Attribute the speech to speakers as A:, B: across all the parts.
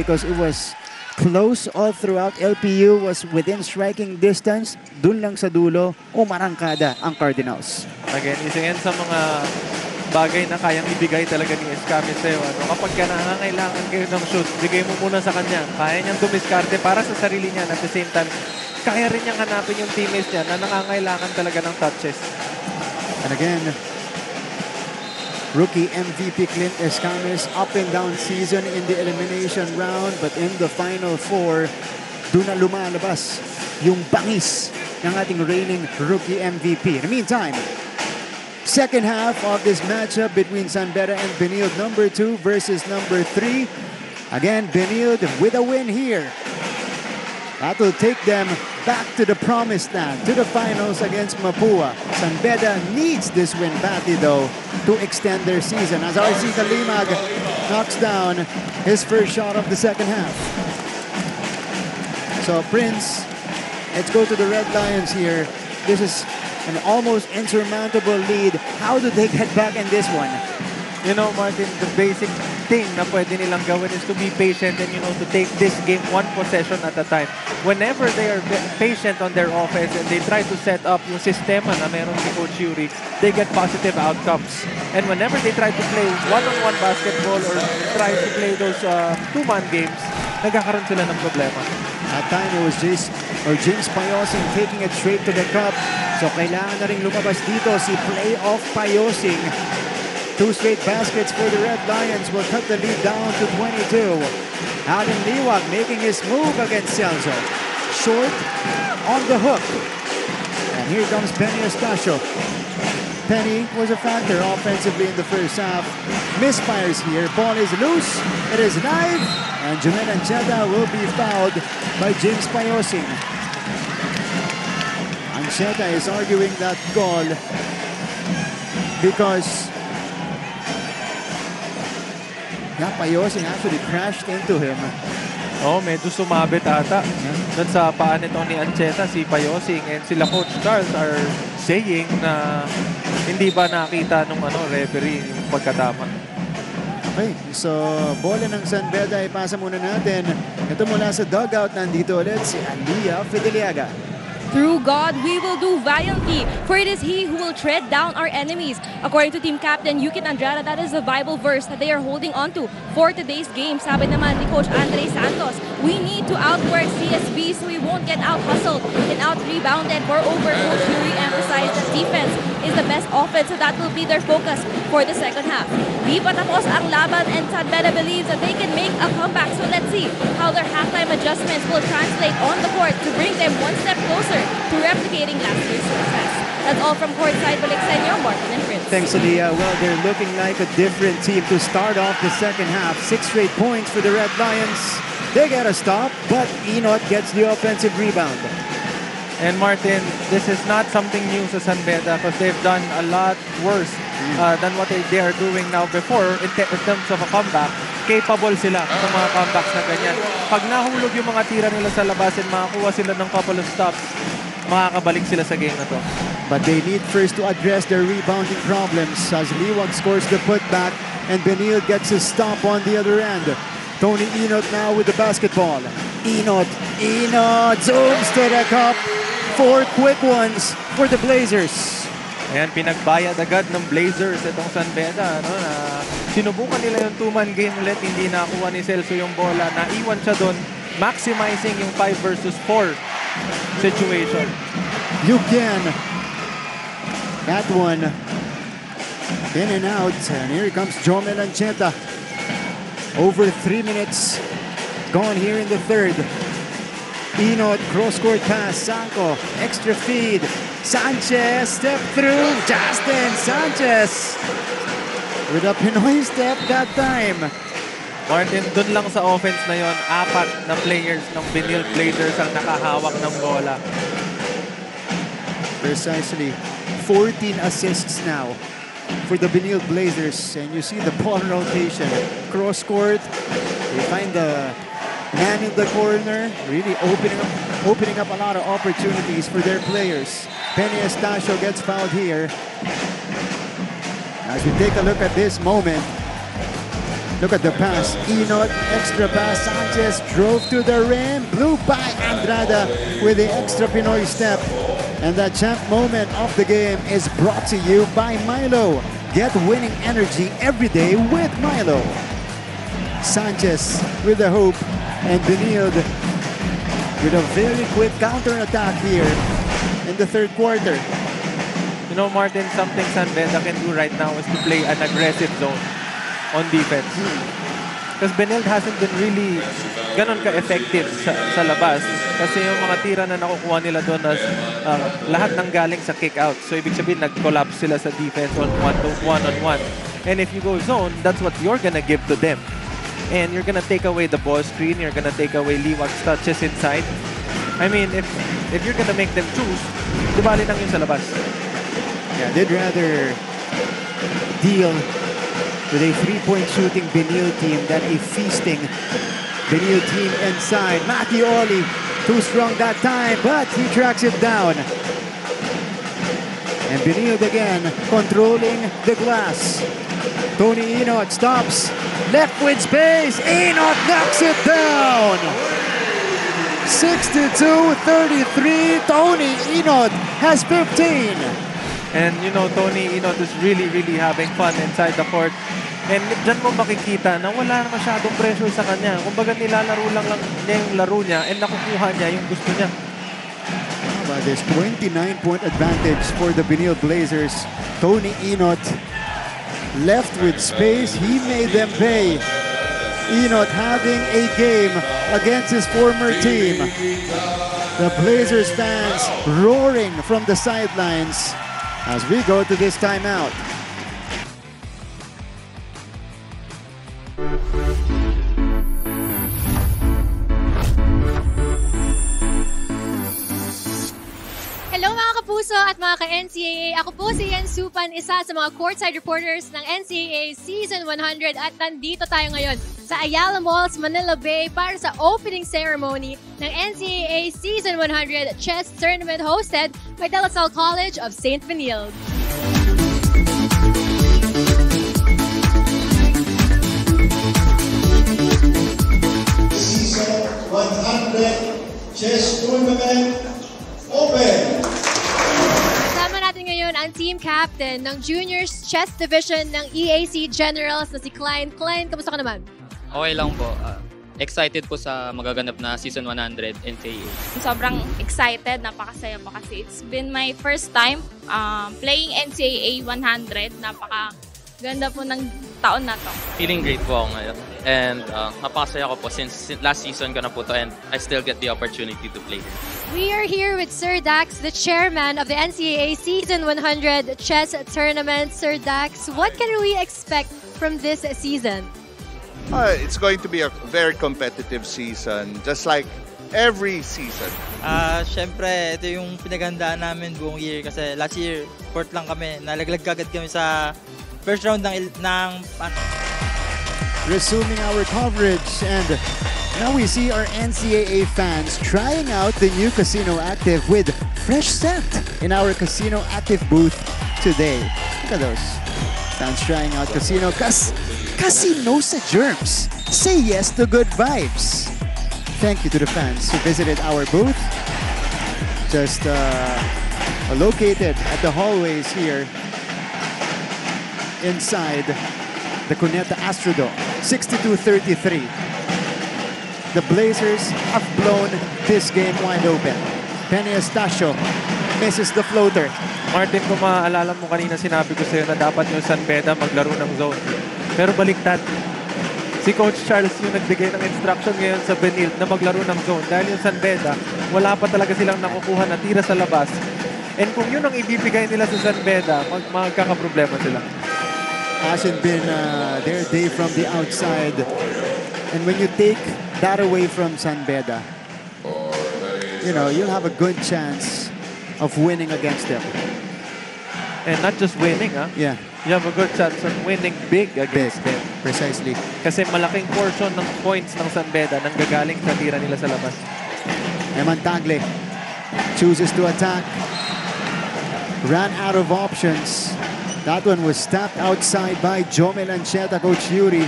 A: because it was close all throughout. LPU was within striking distance. Dun lang sa dulo, umarangkada ang Cardinals.
B: Again, isa yan sa mga bagay na kayang ibigay talaga ni Escamis sa'yo. Kapag ka nangangailangan kayo ng shoot, bigay mo muna sa kanya. Kaya niyang dumiskarte para sa sarili niya. At the same time, kaya rin niyang hanapin yung teammates niya na nangangailangan talaga ng touches.
A: And again, rookie MVP Clint Escamis, up and down season in the elimination round, but in the final four, doon na lumalabas yung bangis ng ating reigning rookie MVP. In the meantime, second half of this matchup between San Beda and Benilde, number 2 versus number 3. Again, Benilde with a win here. That will take them back to the promised land, to the finals against Mapua. San Beda needs this win badly, though, to extend their season, as RC Kalimag knocks down his first shot of the second half. So, Prince, let's go to the Red Lions here. This is an almost insurmountable lead. How do they get back in this one?
B: You know, Martin, the basic thing na pwede nilang gawin is to be patient and, to take this game one possession at a time. Whenever they are patient on their offense and they try to set up yung sistema na meron si Coach Yuri, they get positive outcomes. And whenever they try to play one-on-one basketball or try to play those two-man games, nagkakaroon sila ng problema.
A: At time, it was James Payosing taking it straight to the cup. So kailangan na rin lumabas dito si playoff Payosing. 2 straight baskets for the Red Lions will cut the lead down to 22. Allen Liwag making his move against Celso. Short on the hook. And here comes Penny Estacio. Penny was a factor offensively in the first half. Misfires here. Ball is loose. It is live. And Jumel Ancheta will be fouled by James Payosing. Ancheta is arguing that call because Payosing actually crashed into him.
B: Medyo sumabit ata. Doon sa paa nito ni Ancheta, si Payosing and sila Coach Charles are saying na hindi ba nakita nung referee yung pagkatama.
A: Okay, so bola ng San Beda ipasa muna natin. Ito mula sa dugout, nandito ulit si Alia Fideliaga.
C: Through God, we will do valiantly, for it is He who will tread down our enemies. According to team captain Yukit Andrada, that is the Bible verse that they are holding on to for today's game. Sabi naman ni Coach Andre Santos, we need to outwork CSB so we won't get out-hustled and out-rebounded. Moreover, Coach Yuri emphasized that defense is the best offense, so that will be their focus for the second half. Di pa tapos ang laban, and San Beda believes that they can make a comeback. So let's see how their halftime adjustments will translate on the court to bring them one step closer to replicating last year's success. That's all from courtside. Balik sa inyo, Martin and Prince.
A: Thanks, Alia. Well, they're looking like a different team to start off the second half. 6 straight points for the Red Lions. They get a stop, but Enot gets the offensive rebound.
B: And Martin, this is not something new sa San Beda because they've done a lot worse than what they are doing now before in terms of a comeback. Capable sila sa mga comebacks na ganyan. Pag nahulog yung mga tira nila sa labas and makakuha sila ng couple of stops, makakabalik sila sa game na to.
A: But they need first to address their rebounding problems as Liwag scores the putback and Benilde gets a stop on the other end. Tony Enot now with the basketball. Enot zooms to the cup. 4 quick ones for the Blazers.
B: Ayan, pinagbayad agad ng Blazers itong San Beda. Na sinubukan nila yung two-man game ulit, hindi nakuha ni Celso yung bola. Naiwan siya doon, maximizing yung 5 versus 4 situation.
A: You can. That one. In and out. And here comes Jomel Ancheta. Over 3 minutes gone here in the third. Enot, cross-court pass. Sanko, extra feed. Sanchez, step through. Justin Sanchez with a Pinoy step that time.
B: Martin, dun lang sa offense na yon, 4 na players ng Benilde Blazers ang nakahawak ng bola.
A: Precisely. 14 assists now for the Benilde Blazers. And you see the ball rotation. Cross-court. They find the man in the corner, really opening up a lot of opportunities for their players. Penny Estacio gets fouled here. As we take a look at this moment, Look at the pass. Enot, extra pass. Sanchez drove to the rim. Blew by Andrada with the extra Pinoy step. And that champ moment of the game is brought to you by Milo. Get winning energy every day with Milo. Sanchez with the hoop. And Benilde with a very quick counter-attack here in the third quarter.
B: You know, Martin, something San Beda can do right now is to play an aggressive zone on defense. Because Benilde hasn't been really ganon ka-effective sa labas. Kasi yung mga tira na nakukuha nila doon as lahat ng galing sa kick-out. So, ibig sabihin, nag-collapse sila sa defense on one-on-one. And if you go zone, that's what you're gonna give to them. And you're gonna take away the ball screen. You're gonna take away Liwag's touches inside. I mean, if you're gonna make them choose, dibali lang yun sa labas.
A: Yeah, they'd rather deal with a three-point shooting Benilde team than a feasting Benilde team inside. Matthew Oli, too strong that time, but he tracks it down. And Benilde again, controlling the glass. Tony Enot stops, left with space. Enot knocks it down. 62-33, Tony Enot has 15.
B: And you know, Tony Enot is really having fun inside the court. And dyan mo makikita na wala na masyadong pressure sa kanya. Kumbaga nilalaro lang niya yung laro niya and nakukuha niya yung gusto niya.
A: How about this 29-point advantage for the Benilde Blazers? Tony Enot left with space. He made them pay. Enot having a game against his former team. The Blazers fans roaring from the sidelines as we go to this timeout.
D: Hello mga kapuso at mga ka-NCAA. Ako po si Yen Supan, isa sa mga courtside reporters ng NCAA Season 100 at nandito tayo ngayon sa Ayala Malls, Manila Bay para sa opening ceremony ng NCAA Season 100 Chess Tournament hosted by De La Salle College of St. Benilde.
E: Season 100 Chess Tournament Open!
D: Kasama natin ngayon ang team captain ng Juniors Chess Division ng EAC Generals na si Klein. Klein, kamusta ka naman?
F: Okay lang po. Excited po sa magaganap na Season 100 NCAA.
C: Sobrang excited, napakasaya pa kasi it's been my first time playing NCAA 100. Napakaganda po ng taon na to.
F: Feeling great po ako ngayon. And napakasaya ko po since last season ko na po to and I still get the opportunity to play.
D: We are here with Sir Dax, the chairman of the NCAA Season 100 Chess Tournament. Sir Dax, what can we expect from this season?
G: It's going to be a very competitive season, just like every season.
H: Siyempre, ito yung pinaghandaan namin buong year kasi last year, fourth lang kami. Nalaglag kagad kami sa first round ng
A: Resuming our coverage, and now we see our NCAA fans trying out the new Casino Active with fresh scent in our Casino Active booth today. Look at those fans trying out Casino. Kasi no sa germs. Say yes to good vibes. Thank you to the fans who visited our booth. Just located at the hallways here inside the Cuneta Astrodome. 62-33. The Blazers have blown this game wide open. Penny Estacio misses the floater.
B: Martin, kung maaalala mo kanina sinabi ko sa'yo na dapat yung San Beda maglaro ng zone. Pero baliktad. Si Coach Charles yung nagbigay ng instruction ngayon sa Benilde na maglaro ng zone. Dahil yung San Beda, wala pa talaga silang nakukuha na tira sa labas. And kung yun ang ibibigay nila sa San Beda, magkakaproblema sila.
A: Hasn't been their day from the outside. And when you take that away from San Beda, you know, you'll have a good chance of winning against them.
B: And not just winning, huh?
A: Yeah.
B: You have a good chance of winning big against them.
A: Precisely.
B: Kasi malaking portion ng points ng San Beda nanggagaling sa tira nila sa labas.
A: Eman Tagle chooses to attack. Ran out of options. That one was tapped outside by Jomel Ancheta, Coach Yuri.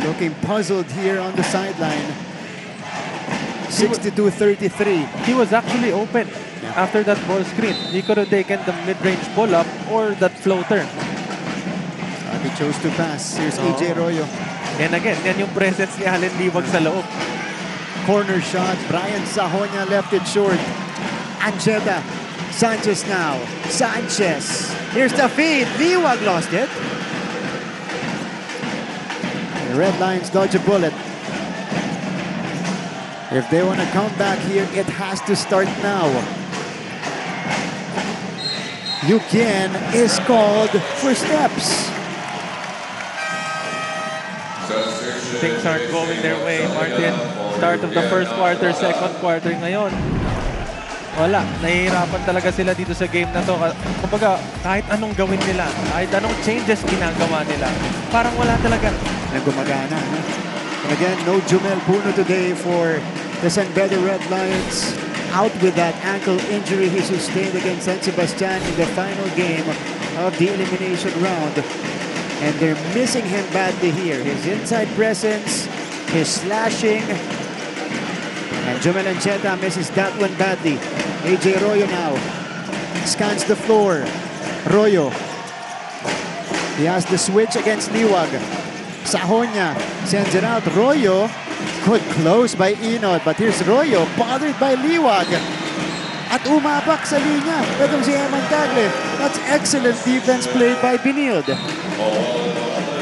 A: looking puzzled here on the sideline. 62-33.
B: He was actually open after that ball screen. He could have taken the mid-range pull-up or that floater.
A: He chose to pass. Here's AJ Royo.
B: And again, yan yung presence ni Allen Liwag sa loob.
A: Corner shot. Brian Sajonia left it short. Ancheta. Sanchez now. Sanchez. Here's the feed. Liwag lost it. The Red Lions dodge a bullet. If they want to come back here, it has to start now. Yukien is called for steps.
B: Things aren't going their way, Martin. Start of the first quarter, second quarter ngayon. Wala. Nahihirapan talaga sila dito sa game na to. Kumbaga, kahit anong gawin nila, kahit anong changes ginagawa nila, parang wala talaga.
A: Nagumagana. And again, no Jumel Puno today for the San Beda Red Lions. Out with that ankle injury he sustained against San Sebastian in the final game of the elimination round. And they're missing him badly here. His inside presence, his slashing. And Jumel Ancheta misses that one badly. AJ Royo now scans the floor. Royo. He has the switch against Liwag. Sajonia sends it out. Royo, good close by Inod. But here's Royo, bothered by Liwag. At umapak sa linya. Itong si Eman Tagle. That's excellent defense played by Benilde.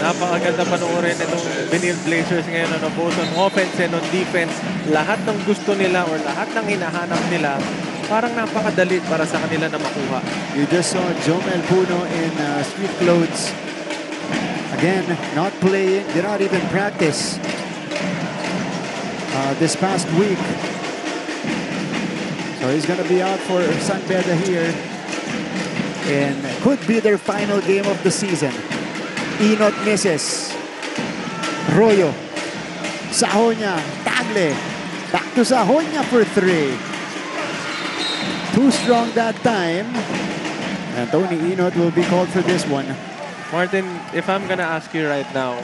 B: Napakaganda panoorin itong Benilde Blazers ngayon, both on offense and on defense. Lahat ng gusto nila or lahat ng hinahanap nila, parang napakadali para sa kanila na makuha.
A: You just saw Jomel Puno in street clothes. Again, not playing, did not even practice this past week. So he's going to be out for San Beda here. And could be their final game of the season. Inot misses. Royo. Sajonia. Tagle. Back to Sajonia for three. Too strong that time. And Tony Inot will be called for this one.
B: Martin, if I'm gonna ask you right now,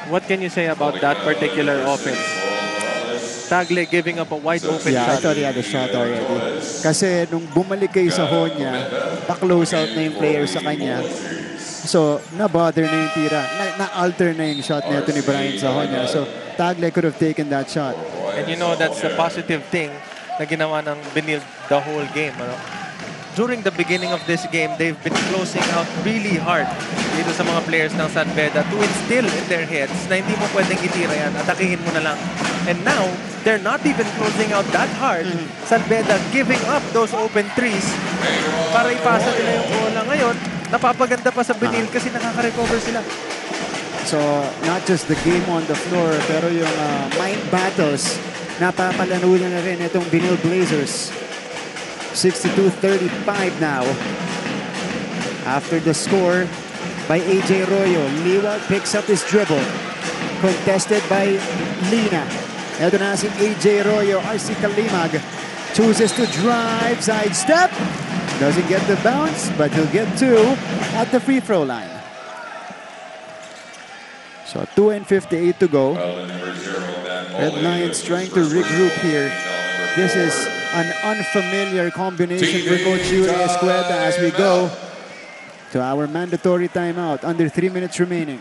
B: what can you say about that particular offense? Tagle giving up a wide open shot.
A: I thought he had a shot already. Kasi nung bumalik kay Sajonia, pa-close out na yung player sa kanya. So, na-bother na yung tira. Na-alter na yung shot nito ni Brian Sajonia. So, Tagle could have taken that shot.
B: And you know, that's the positive thing na ginawa ng Benilde the whole game. Ano? During the beginning of this game, they've been closing out really hard dito sa mga players ng San Beda to instill in their heads na hindi mo pwedeng itira yan, atakihin mo na lang. And now, they're not even closing out that hard. San Beda giving up those open threes para ipasa nila yung bola. Ngayon, napapaganda pa sa Benilde kasi nakaka-recover sila.
A: So, not just the game on the floor, pero yung mind battles, napapalano na rin itong Benilde Blazers. 62-35 now. After the score by AJ Royo, Liwag picks up his dribble. Contested by Lina. Ito na si AJ Royo. RC Kalimag chooses to drive, sidestep. Doesn't get the bounce, but he'll get two at the free throw line. So 2:58 to go. Red Lions trying to regroup here. This is an unfamiliar combination for Coach Yuri Escueta as we go to our mandatory timeout. Under 3 minutes remaining.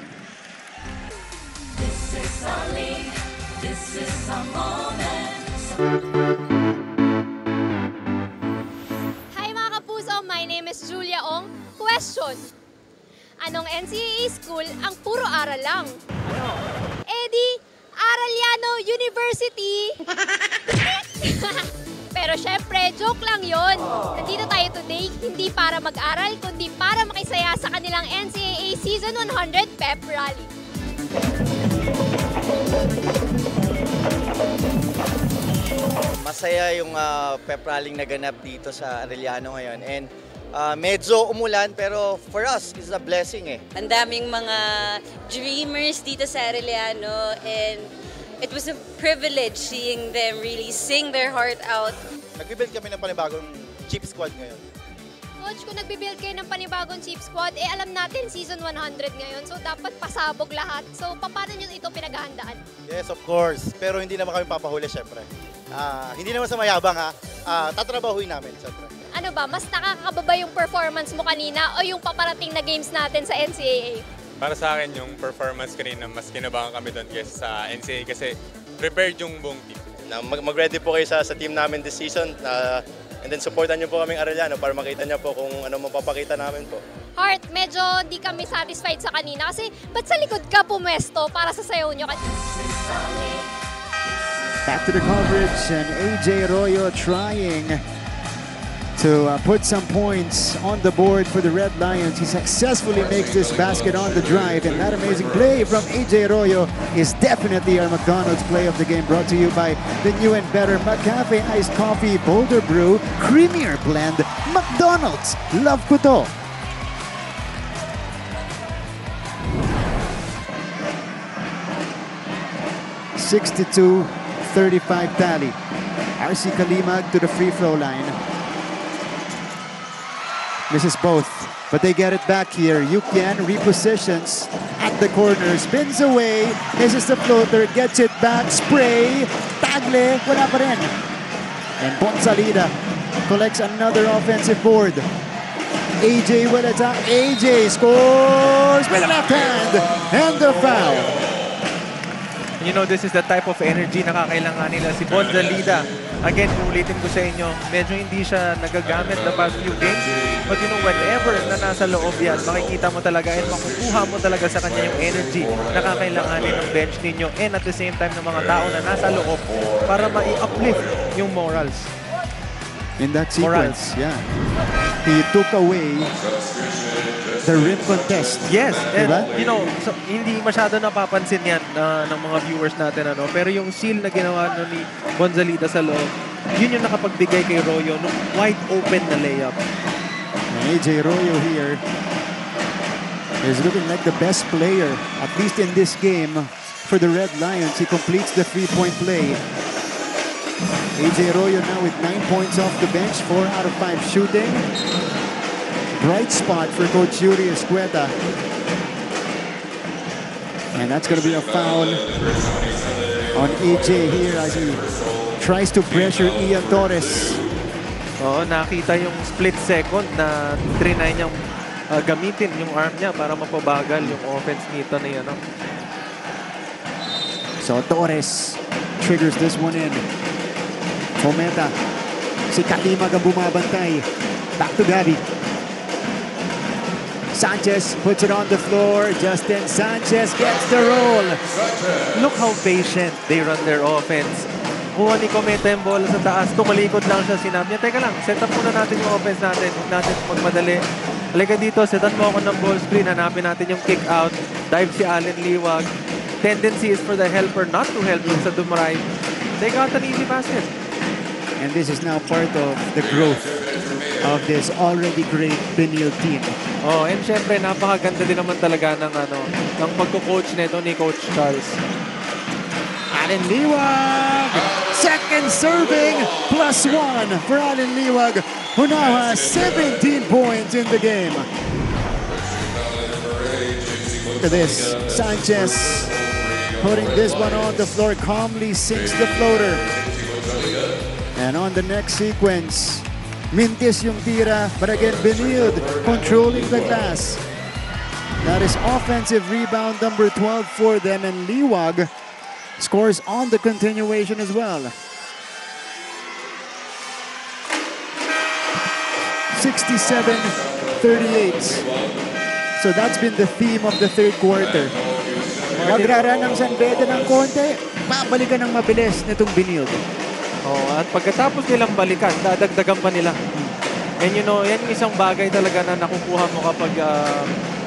D: Hi mga kapuso, my name is Julia Ong. Question: anong NCAA school ang puro aral lang? Di Arellano University. Pero syempre, joke lang yon. Nandito tayo today, hindi para mag-aral, kundi para makisaya sa kanilang NCAA Season 100 Pep Rally.
I: Masaya yung pep rally naganap dito sa Arellano ngayon. And medyo umulan pero for us, it's a blessing eh.
J: Ang daming mga dreamers dito sa Arellano and it was a privilege seeing them really sing their heart out.
I: Nag-build kami ng panibagong Jeep Squad ngayon.
D: Coach, kung nagbibuild kayo ng panibagong cheap squad, alam natin season 100 ngayon, so dapat pasabog lahat. So, paano nyo ito pinaghahandaan?
I: Yes, of course. Pero hindi naman kami papahuli, syempre. Hindi naman sa mayabang, ha. Tatrabahuin namin, syempre.
D: Ano ba, mas nakakababa yung performance mo kanina o yung paparating na games natin sa NCAA?
K: Para sa akin, yung performance kanina, mas kinabahan kami doon kaysa sa NCAA kasi prepared yung buong team.
L: Mag-ready po kayo sa team namin this season. And then supportan niyo po kaming Arellano para makita niyo po kung ano mapapakita namin po.
D: Heart, medyo di kami satisfied sa kanina kasi ba't sa likod ka pumesto para sa sayaw nyo?
A: Back to the coverage and AJ Arroyo trying to put some points on the board for the Red Lions. He successfully makes this basket on the drive, and that amazing play from AJ Arroyo is definitely our McDonald's play of the game, brought to you by the new and better McCafe Iced Coffee Boulder Brew Creamier Blend. McDonald's, love ko to. (62-35) tally. RC Kalimag to the free throw line. Misses both, but they get it back here. Yukian repositions at the corner, spins away, misses the floater, gets it back, spray, Tagle, wala pa rin. And Bonsalida collects another offensive board. AJ with a tap, AJ scores with the left hand, and the foul.
B: You know, this is the type of energy na kakailangan nila. Si Bonsalida, again, ulitin ko sa inyo, medyo hindi siya nagagamit the past few games. But you know, whenever na nasa loob yan, makikita mo talaga and makukuha mo talaga sa kanya yung energy na kakailanganin ng bench ninyo and at the same time ng mga tao na nasa loob para ma-uplift yung morals.
A: In that sequence, yeah. He took away the rim contest.
B: Yes, and
A: diba?
B: you know, so, hindi masyado napapansin yan ng mga viewers natin, ano. Pero yung seal na ginawa ni Bonsalida sa loob, yun yung nakapagbigay kay Royo ng wide open na layup.
A: And AJ Royo here is looking like the best player, at least in this game, for the Red Lions. He completes the three-point play. AJ Arroyo now with 9 points off the bench, 4 out of 5 shooting. Bright spot for Coach Yuri Escueta. And that's going to be a foul on AJ here as he tries to pressure Ian Torres.
B: Oo, nakita yung split second na trinay niyang gamitin yung arm niya para mapabagal yung offense nito na yan.
A: So Torres triggers this one in. Fomenta. Si Kalimag ang bumabantay. Back to Gabby. Sanchez puts it on the floor. Justin Sanchez gets the roll.
B: Look how patient they run their offense. Kuha ni Cometa yung bola sa taas. Tumalikod lang siya. Sinabi niya, teka lang, set up muna natin yung offense natin. Huwag natin magmadali. Halika dito, setan mo ako ng ball screen. Hanapin natin yung kick out. Dive si Allen Liwag. Tendency is for the helper not to help sa Dumray. They got an easy basket.
A: And this is now part of the growth of this already great Benil team.
B: Oh, and syempre napakaganda din naman talaga ng pagko-coach nito ni Coach Charles.
A: Allen Liwag, second serving, +1 for Allen Liwag, who now has 17 points in the game. Look at this, Sanchez putting this one on the floor, calmly sinks the floater. And on the next sequence, Mintis yung tira, but again, Benil controlling the glass. That is offensive rebound number 12 for them, and Liwag scores on the continuation as well. 67-38. So that's been the theme of the third quarter. Magrara ng San Beda ng konti, babalikan ng mabilis nitong Benil.
B: Oh, at pagkatapos nilang balikan, dadagdagan pa nila. And you know, yan yung isang bagay talaga na nakukuha mo kapag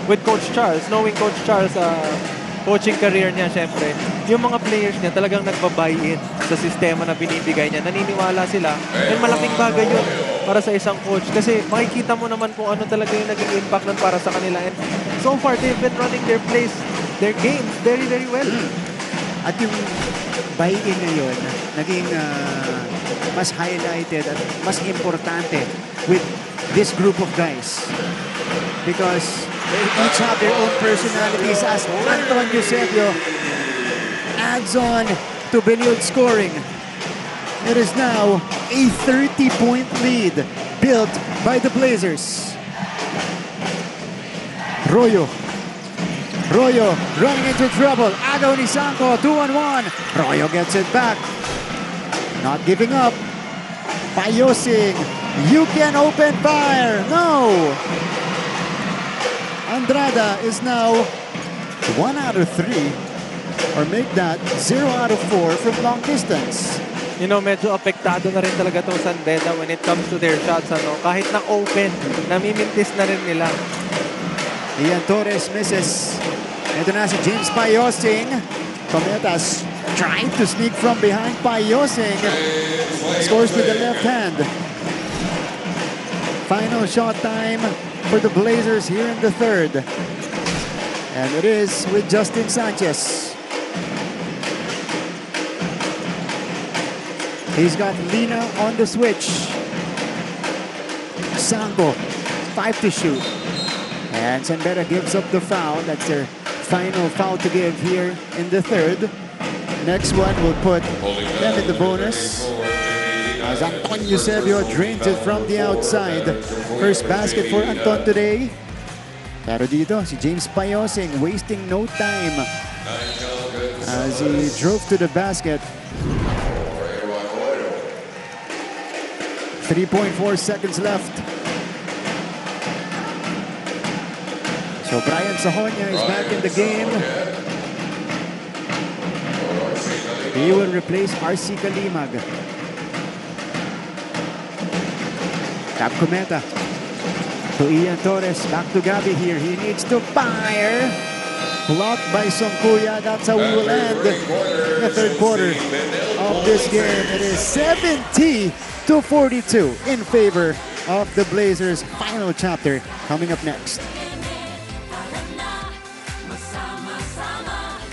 B: with Coach Charles, knowing Coach Charles coaching career niya, syempre, yung mga players niya talagang nagbabuy-in sa sistema na binibigay niya. Naniniwala sila. And malaking bagay yun para sa isang coach. Kasi makikita mo naman kung ano talaga yung naging impact nun para sa kanila. And so far, they've been running their plays, their games very, very well.
A: At yung buy-in na yun, naging mas highlighted at mas importante with this group of guys. Because they each have their own personalities as Anton Eusebio adds on to Benilde scoring. It is now a 30-point lead built by the Blazers. Royo running into trouble. Agaw ni Sanko, 2-on-1. Royo gets it back. Not giving up. Payosing. You can open fire. No. Andrada is now 1 out of 3. Or make that 0 out of 4 from long distance.
B: You know, medyo apektado na rin talaga itong San Beda when it comes to their shots. Kahit na open, namimintis na rin nila.
A: Ian Torres misses. Ito na si James Payosing. Cometas trying to sneak from behind. Payosing scores with the left hand. Final shot time for the Blazers here in the third. And it is with Justin Sanchez. He's got Lina on the switch. Sanko, 5 to shoot. And San Beda gives up the foul. That's their final foul to give here in the third. Next one will put them in the bonus. As Anton Eusebio drains it from the outside. First basket for Anton today. Pero dito, si James Payosing wasting no time as he drove to the basket. 3.4 seconds left. So Brian Sahonia is back in the game. He will replace RC Kalimag. Cap Cometa to Ian Torres. Back to Gabby here. He needs to fire. Blocked by Songkuya. That's how we will end the third quarter of this game. It is 70-42 in favor of the Blazers. Final chapter coming up next.